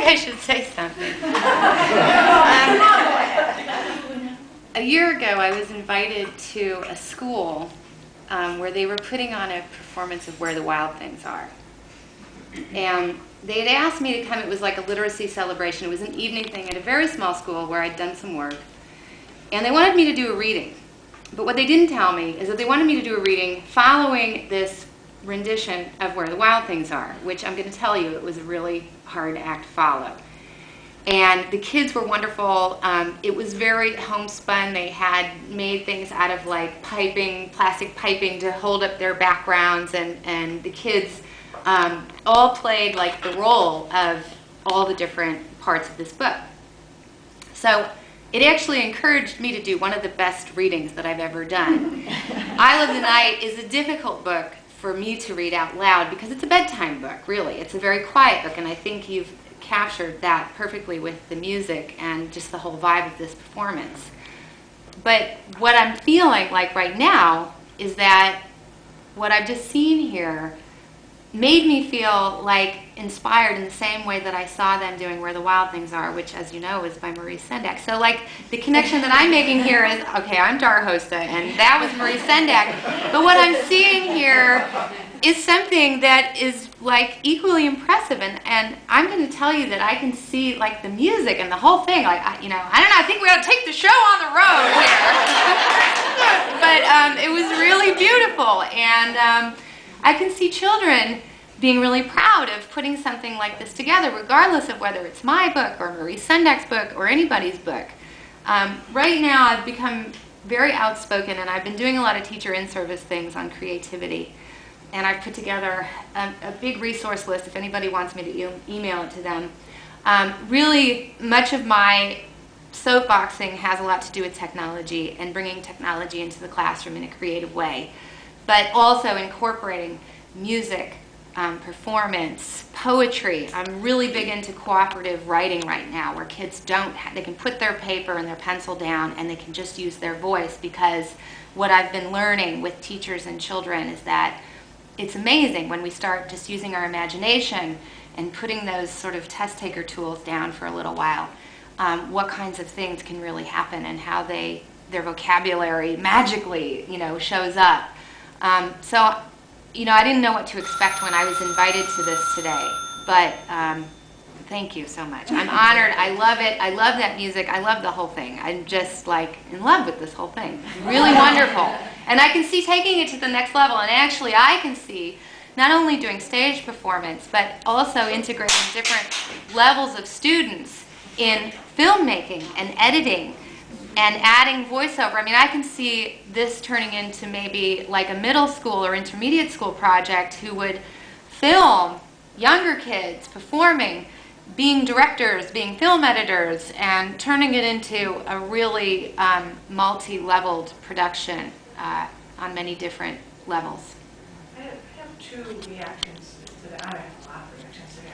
like I should say something. A year ago, I was invited to a school where they were putting on a performance of Where the Wild Things Are. And they had asked me to come. It was like a literacy celebration. It was an evening thing at a very small school where I'd done some work. And they wanted me to do a reading. But what they didn't tell me is that they wanted me to do a reading following this rendition of Where the Wild Things Are, which I'm going to tell you, it was a really hard act to follow. And the kids were wonderful. It was very homespun. They had made things out of like piping, plastic piping to hold up their backgrounds, and the kids all played like the role of all the different parts of this book. So it actually encouraged me to do one of the best readings that I've ever done. Isle of the Night is a difficult book for me to read out loud because it's a bedtime book, really. It's a very quiet book, and I think you've captured that perfectly with the music and just the whole vibe of this performance. But what I'm feeling like right now is that what I've just seen here made me feel like inspired in the same way that I saw them doing Where the Wild Things Are, which, as you know, is by Maurice Sendak. So like the connection that I'm making here is, okay, I'm Dar Hosta, and that was Maurice Sendak. But what I'm seeing here is something that is like equally impressive, and I'm going to tell you that I can see like the music and the whole thing. Like, I don't know, I think we ought to take the show on the road here. But it was really beautiful, and I can see children being really proud of putting something like this together, regardless of whether it's my book or Maurice Sendak's book or anybody's book. Right now, I've become very outspoken, and I've been doing a lot of teacher in-service things on creativity. And I've put together a big resource list if anybody wants me to email it to them. Really, much of my soapboxing has a lot to do with technology and bringing technology into the classroom in a creative way, but also incorporating music, performance, poetry. I'm really big into cooperative writing right now, where kids they can put their paper and their pencil down and they can just use their voice, because what I've been learning with teachers and children is that it's amazing when we start just using our imagination and putting those sort of test-taker tools down for a little while, what kinds of things can really happen and how their vocabulary magically, shows up. So, I didn't know what to expect when I was invited to this today, but thank you so much. I'm honored. I love it. I love that music. I love the whole thing. I'm just like in love with this whole thing. Really wonderful. And I can see taking it to the next level, and actually I can see not only doing stage performance, but also integrating different levels of students in filmmaking and editing and adding voiceover. I mean, I can see this turning into maybe like a middle school or intermediate school project who would film younger kids performing, being directors, being film editors, and turning it into a really multi-leveled production on many different levels. I have two reactions to that. I have a lot of reactions to that.